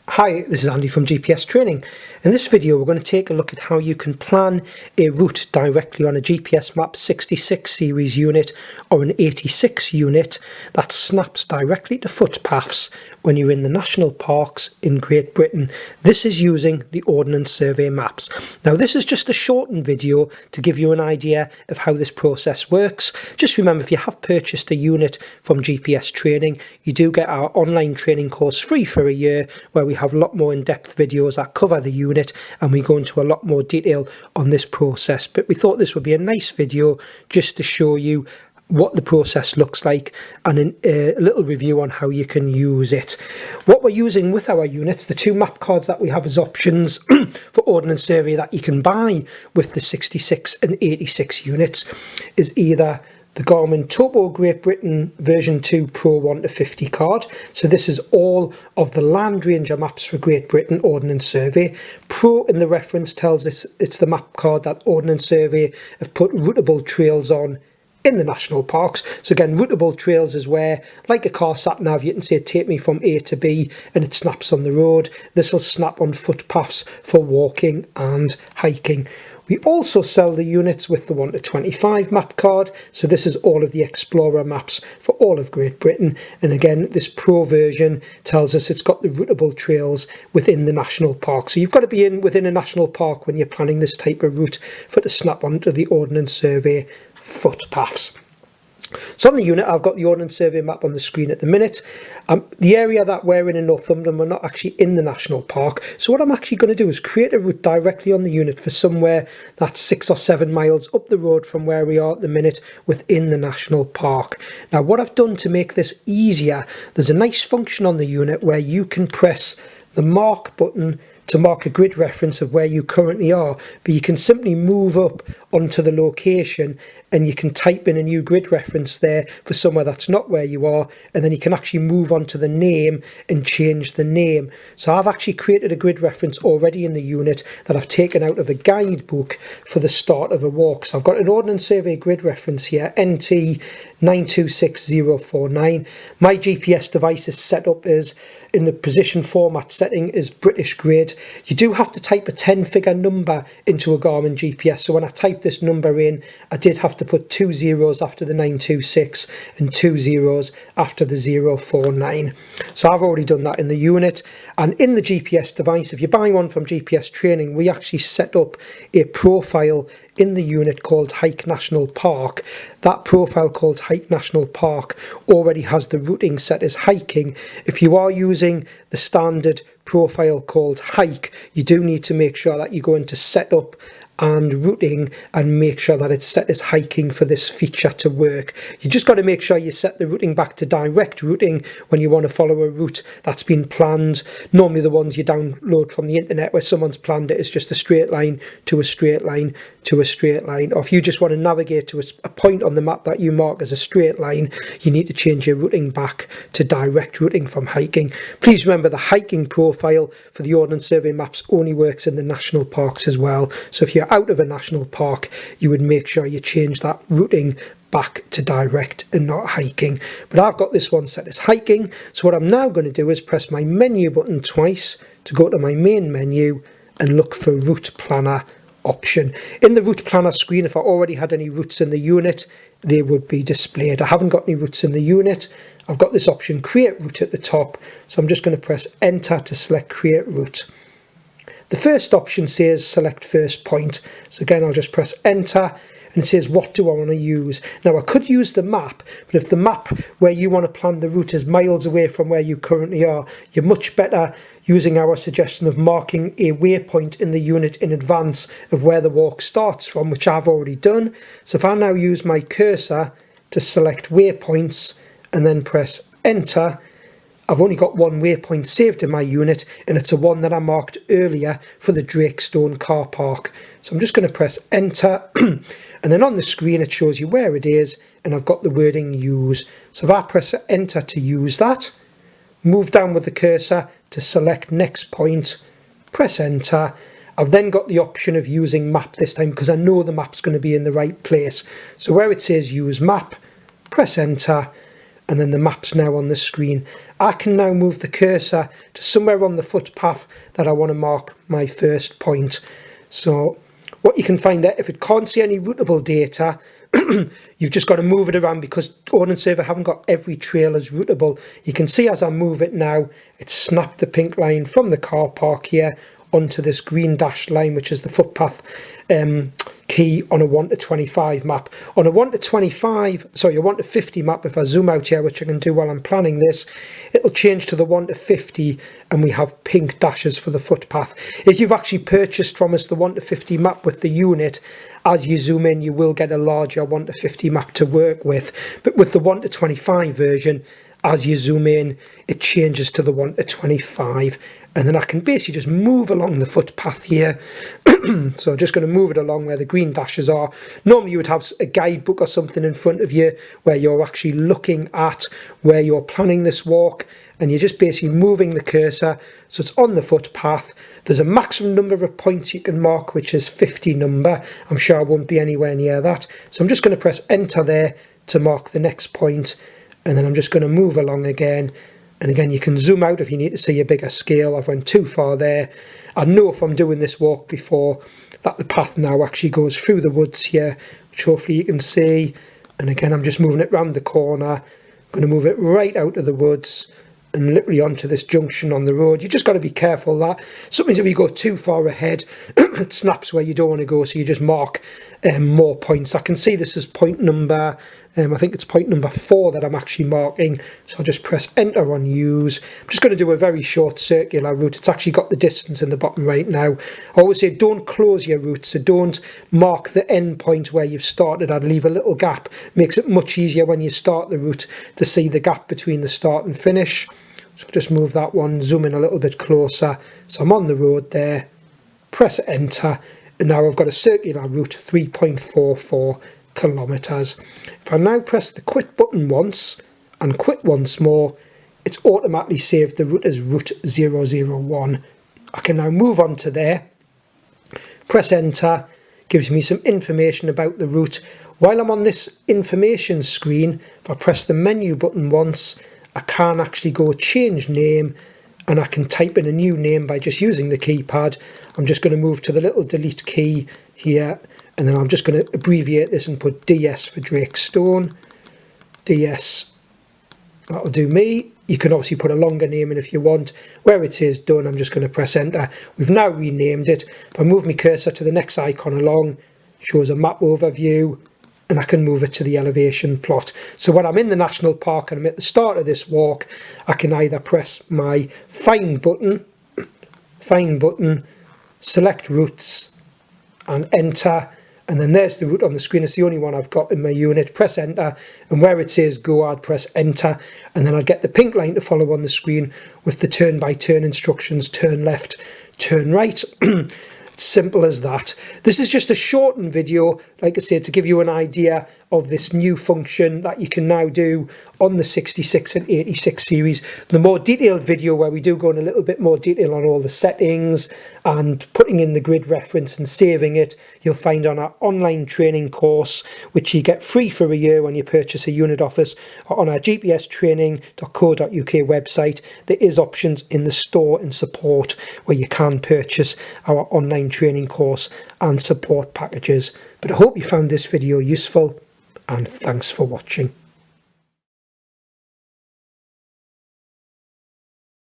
Hi, this is Andy from GPS Training. In this video we're going to take a look at how you can plan a route directly on a GPSMAP 66 series unit or an 86 unit that snaps directly to footpaths when you're in the national parks in Great Britain. This is using the Ordnance Survey maps. Now this is just a shortened video to give you an idea of how this process works. Just remember, if you have purchased a unit from GPS Training, you do get our online training course free for a year, where we have a lot more in-depth videos that cover the unit and we go into a lot more detail on this process. But we thought this would be a nice video just to show you what the process looks like and a little review on how you can use it. What we're using with our units, the two map cards that we have as options for Ordnance Survey that you can buy with the 66 and 86 units, is either the Garmin TOPO Great Britain version 2 Pro 1 to 50 card. So this is all of the Land Ranger maps for Great Britain Ordnance Survey. Pro in the reference tells us it's the map card that Ordnance Survey have put routable trails on in the national parks. So again, routable trails is where, like a car sat nav, you can say take me from A to B and it snaps on the road. This will snap on footpaths for walking and hiking. We also sell the units with the 1 to 25 map card. So this is all of the Explorer maps for all of Great Britain. And again, this Pro version tells us it's got the routable trails within the national park. So you've got to be within a national park when you're planning this type of route for it to snap onto the Ordnance Survey footpaths. So on the unit, I've got the Ordnance Survey map on the screen at the minute. The area that we're in Northumberland, we're not actually in the national park. So what I'm actually going to do is create a route directly on the unit for somewhere that's 6 or 7 miles up the road from where we are at the minute within the national park. Now what I've done to make this easier, there's a nice function on the unit where you can press the mark button to mark a grid reference of where you currently are, but you can simply move up onto the location and you can type in a new grid reference there for somewhere that's not where you are, and then you can actually move on to the name and change the name. So I've actually created a grid reference already in the unit that I've taken out of a guidebook for the start of a walk. So I've got an Ordnance Survey grid reference here, NT 926049. My GPS device is set up as in the position format setting is British grid. You do have to type a 10-figure number into a Garmin GPS. So when I typed this number in, I did have to put 2 zeros after the 926 and 2 zeros after the 049. So I've already done that in the unit. And in the GPS device, if you buy one from GPS Training, we actually set up a profile in the unit called Hike National Park. That profile called Hike National Park already has the routing set as hiking. If you are using the standard profile called hike, you do need to make sure that you go into setup and routing and make sure that it's set as hiking for this feature to work. You just got to make sure you set the routing back to direct routing when you want to follow a route that's been planned. Normally the ones you download from the internet where someone's planned it is just a straight line to a straight line to a straight line. Or if you just want to navigate to a point on the map that you mark as a straight line, you need to change your routing back to direct routing from hiking. Please remember the hiking profile for the Ordnance Survey maps only works in the national parks as well. So if you're out of a national park, you would make sure you change that routing back to direct and not hiking. But I've got this one set as hiking. So what I'm now going to do is press my menu button twice to go to my main menu and look for Route Planner option. In the Route Planner screen, if I already had any routes in the unit, they would be displayed. I haven't got any routes in the unit. I've got this option Create Route at the top. So I'm just going to press Enter to select Create Route. The first option says select first point. So again, I'll just press enter and it says, what do I want to use? Now I could use the map, but if the map where you want to plan the route is miles away from where you currently are, you're much better using our suggestion of marking a waypoint in the unit in advance of where the walk starts from, which I've already done. So if I now use my cursor to select waypoints and then press enter, I've only got one waypoint saved in my unit, and it's a one that I marked earlier for the Drakestone car park. So I'm just going to press enter and then on the screen it shows you where it is, and I've got the wording use. So if I press enter to use that, move down with the cursor to select next point, press enter. I've then got the option of using map this time because I know the map's going to be in the right place. So where it says use map, press enter. and then the map's now on the screen. I can now move the cursor to somewhere on the footpath that I want to mark my first point. So what you can find there, if it can't see any routable data, you've just got to move it around, because Ordnance Survey haven't got every trail as routable. You can see as I move it now, it's snapped the pink line from the car park here onto this green dashed line, which is the footpath key on a 1 to 25 map. On a 1 to 25, sorry, a 1 to 50 map, if I zoom out here, which I can do while I'm planning this, it'll change to the 1 to 50 and we have pink dashes for the footpath. If you've actually purchased from us the 1 to 50 map with the unit, as you zoom in, you will get a larger 1 to 50 map to work with. But with the 1 to 25 version, as you zoom in, it changes to the 1 to 25. And then I can basically just move along the footpath here. So I'm just going to move it along where the green dashes are. Normally you would have a guidebook or something in front of you where you're actually looking at where you're planning this walk, and you're just basically moving the cursor so it's on the footpath. There's a maximum number of points you can mark, which is 50 number. I'm sure I won't be anywhere near that. So I'm just going to press enter there to mark the next point, and then I'm just going to move along again. And again, you can zoom out if you need to see a bigger scale. I've went too far there. I know if I'm doing this walk before that the path now actually goes through the woods here, which hopefully you can see. And again, I'm just moving it round the corner. I'm going to move it right out of the woods and literally onto this junction on the road. You just got to be careful that sometimes if you go too far ahead, it snaps where you don't want to go, so you just mark more points. I can see this is point number, I think it's point number 4 that I'm actually marking, so I'll just press enter on use. I'm just going to do a very short circular route. It's actually got the distance in the bottom right now. I always say don't close your route, so don't mark the end point where you've started. I'd leave a little gap. Makes it much easier when you start the route to see the gap between the start and finish. So just move that one, zoom in a little bit closer. So I'm on the road there, press enter, and now I've got a circular route, 3.44 kilometers. If I now press the quit button once and quit once more, it's automatically saved the route as route 001. I can now move on to there, press enter, gives me some information about the route. While I'm on this information screen, if I press the menu button once, I can actually go change name, and I can type in a new name by just using the keypad. I'm just going to move to the little delete key here, and then I'm just going to abbreviate this and put DS for Drakestone. DS, that'll do me. You can obviously put a longer name in if you want. Where it says done, I'm just going to press enter. We've now renamed it. If I move my cursor to the next icon along, it shows a map overview, and I can move it to the elevation plot. So when I'm in the national park and I'm at the start of this walk, I can either press my find button, select routes and enter, and then there's the route on the screen. It's the only one I've got in my unit. Press enter, and where it says go, I'd press enter, and then I'd get the pink line to follow on the screen with the turn by turn instructions: turn left, turn right. Simple as that. This is just a shortened video, like I said, to give you an idea of this new function that you can now do on the 66 and 86 series. The more detailed video where we do go in a little bit more detail on all the settings and putting in the grid reference and saving it, you'll find on our online training course, which you get free for a year when you purchase a unit office, or on our gpstraining.co.uk website. There is options in the store and support where you can purchase our online training course and support packages. But I hope you found this video useful, and thanks for watching.